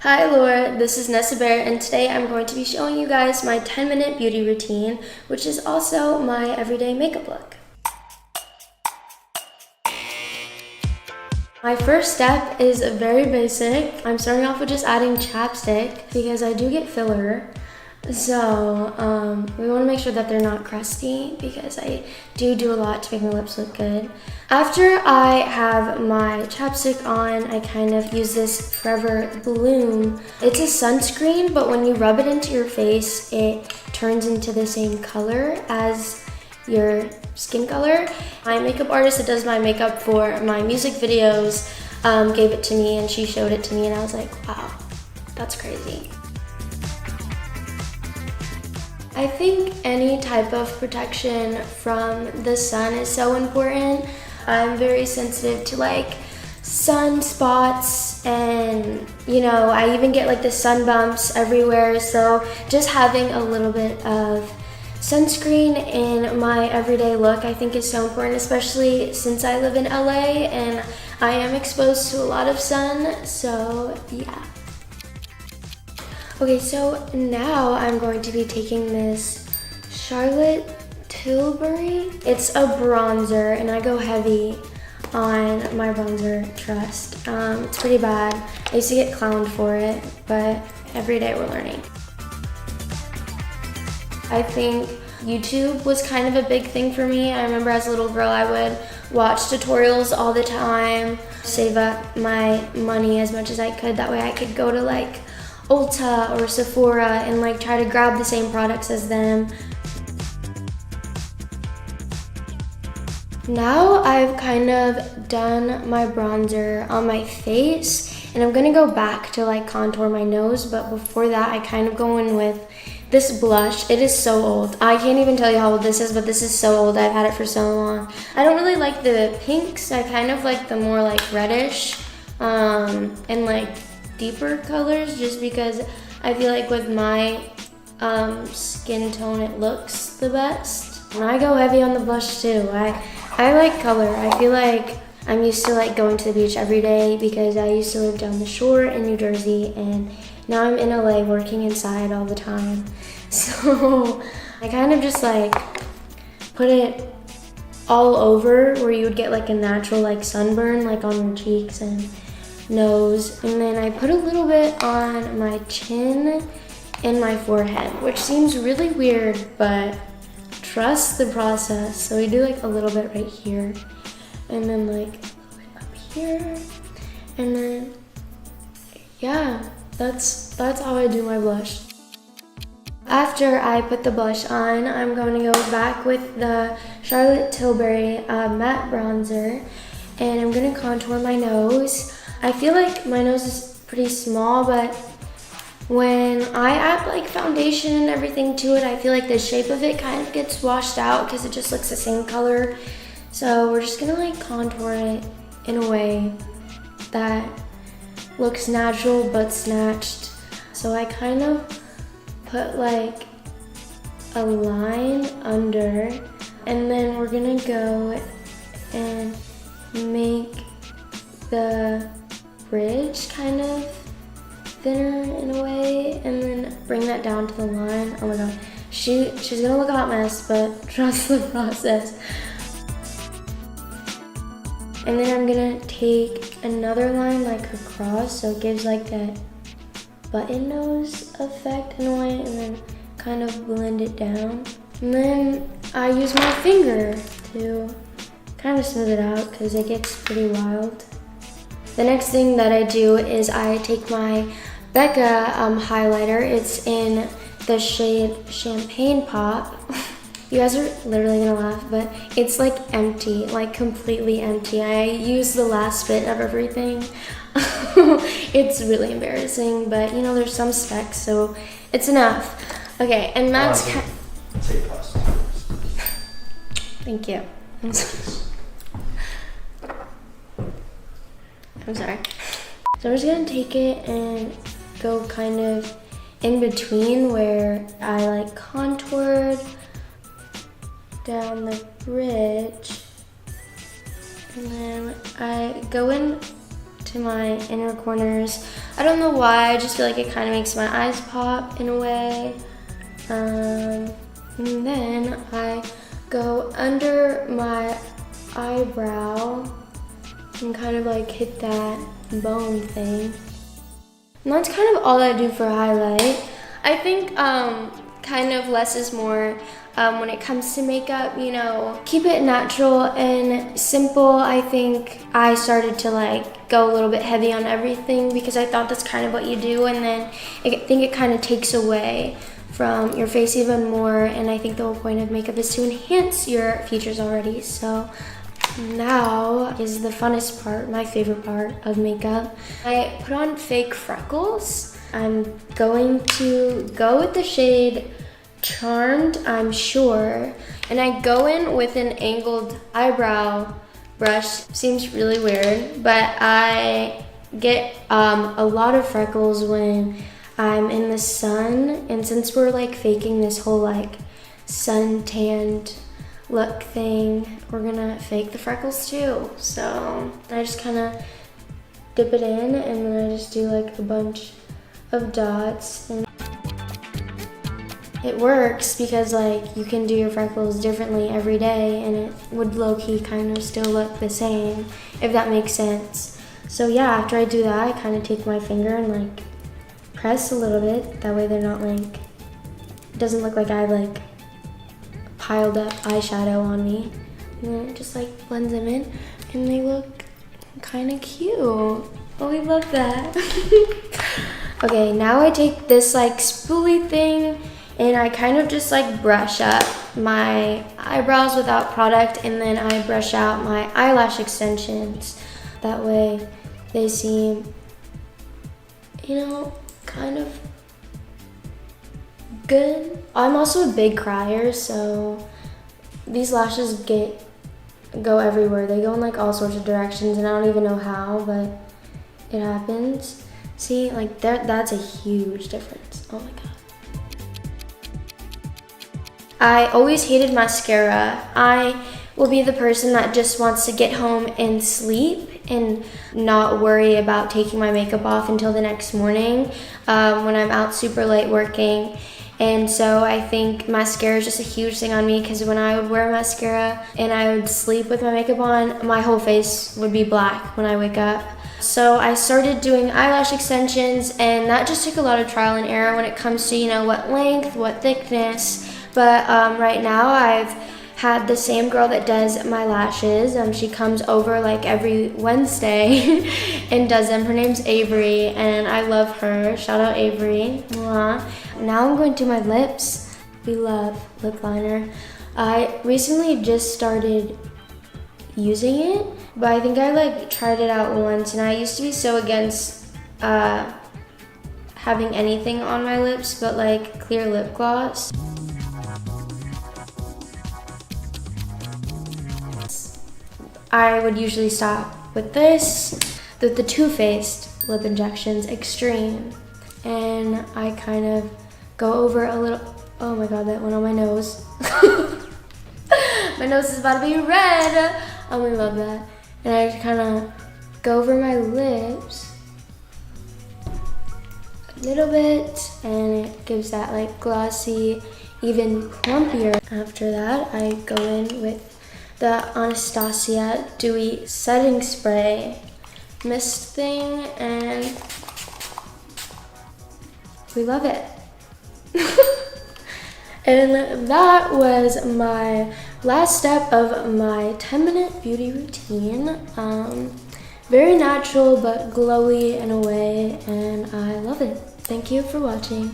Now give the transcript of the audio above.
Hi Laura, this is Nessi Barettt, and today I'm going to be showing you guys my 10-minute beauty routine, which is also my everyday makeup look. My first step is very basic. I'm starting off with just adding chapstick because I do get filler. So we want to make sure that they're not crusty because I do a lot to make my lips look good. After I have my chapstick on, I kind of use this Forever Bloom. It's a sunscreen, but when you rub it into your face, it turns into the same color as your skin color. My makeup artist that does my makeup for my music videos gave it to me, and she showed it to me, and I was like, wow, that's crazy. I think any type of protection from the sun is so important. I'm very sensitive to like sunspots, and I even get like the sun bumps everywhere, so just having a little bit of sunscreen in my everyday look I think is so important, especially since I live in LA and I am exposed to a lot of sun, so yeah. Okay, so now I'm going to be taking this Charlotte Tilbury. It's a bronzer, and I go heavy on my bronzer trust. It's pretty bad. I used to get clowned for it, but every day we're learning. I think YouTube was kind of a big thing for me. I remember as a little girl I would watch tutorials all the time, save up my money as much as I could. That way I could go to like Ulta or Sephora and like try to grab the same products as them. Now I've kind of done my bronzer on my face, and I'm gonna go back to like contour my nose, but before that I kind of go in with this blush. It is so old. I can't even tell you how old this is, but this is so old. I've had it for so long. I don't really like the pinks. I kind of like the more like reddish and like deeper colors, just because I feel like with my skin tone it looks the best. And I go heavy on the blush too. I like color. I feel like I'm used to like going to the beach every day because I used to live down the shore in New Jersey, and now I'm in LA working inside all the time. So I kind of just like put it all over where you would get like a natural like sunburn like on your cheeks and nose, and then I put a little bit on my chin and my forehead, which seems really weird, but trust the process. So we do like a little bit right here, and then like a little bit up here, and then yeah, that's how I do my blush. After I put the blush on, I'm going to go back with the Charlotte Tilbury matte bronzer, and I'm gonna contour my nose. I feel like my nose is pretty small, but when I add like foundation and everything to it, I feel like the shape of it kind of gets washed out because it just looks the same color. So we're just gonna like contour it in a way that looks natural but snatched. So I kind of put like a line under, and then we're gonna go and make the bridge kind of thinner in a way, and then bring that down to the line. Oh my god, she's gonna look a hot mess, but trust the process. And then I'm gonna take another line like across, so it gives like that button nose effect in a way, and then kind of blend it down. And then I use my finger to kind of smooth it out because it gets pretty wild. The next thing that I do is I take my Becca highlighter. It's in the shade Champagne Pop. You guys are literally gonna laugh, but it's like empty, like completely empty. I use the last bit of everything. It's really embarrassing, but there's some specks, so it's enough. Okay, and that's Thank you. I'm sorry. So I'm just gonna take it and go kind of in between where I like contoured down the bridge, and then I go in to my inner corners. I don't know why, I just feel like it kind of makes my eyes pop in a way. And then I go under my eyebrow and kind of like hit that bone thing. And that's kind of all I do for highlight. I think kind of less is more when it comes to makeup, you know, keep it natural and simple. I think I started to like go a little bit heavy on everything because I thought that's kind of what you do, and then I think it kind of takes away from your face even more, and I think the whole point of makeup is to enhance your features already. So now is the funnest part, my favorite part of makeup. I put on fake freckles. I'm going to go with the shade Charmed, I'm sure, and I go in with an angled eyebrow brush. Seems really weird, but I get a lot of freckles when I'm in the sun, and since we're like faking this whole like sun tanned look thing, we're gonna fake the freckles too. So I just kind of dip it in, and then I just do like a bunch of dots, and it works because like you can do your freckles differently every day and it would low-key kind of still look the same, if that makes sense. So yeah, after I do that, I kind of take my finger and like press a little bit, that way they're not like, it doesn't look like I like piled up eyeshadow on me. And then it just like blends them in and they look kind of cute. Oh, we love that. Okay, now I take this like spoolie thing and I kind of just like brush up my eyebrows without product, and then I brush out my eyelash extensions. That way they seem, you know, kind of good. I'm also a big crier, so these lashes go everywhere. They go in like all sorts of directions and I don't even know how, but it happens. See, like that's a huge difference. Oh my god. I always hated mascara. I will be the person that just wants to get home and sleep and not worry about taking my makeup off until the next morning when I'm out super late working. And so I think mascara is just a huge thing on me, because when I would wear mascara and I would sleep with my makeup on, my whole face would be black when I wake up. So I started doing eyelash extensions, and that just took a lot of trial and error when it comes to, you know, what length, what thickness. But right now I've had the same girl that does my lashes. She comes over like every Wednesday and does them. Her name's Avery, and I love her. Shout out Avery. Mwah. Now I'm going to my lips. We love lip liner. I recently just started using it, but I think I like tried it out once, and I used to be so against having anything on my lips but like clear lip gloss. I would usually stop with this, with the Too Faced Lip Injections Extreme, and I kind of go over a little, oh my god, that went on my nose. My nose is about to be red. Oh, we love that. And I just kind of go over my lips a little bit, and it gives that like glossy, even plumpier. After that, I go in with the Anastasia Dewy Setting Spray mist thing, and we love it. And that was my last step of my 10-minute beauty routine. Very natural but glowy in a way, and I love it. Thank you for watching.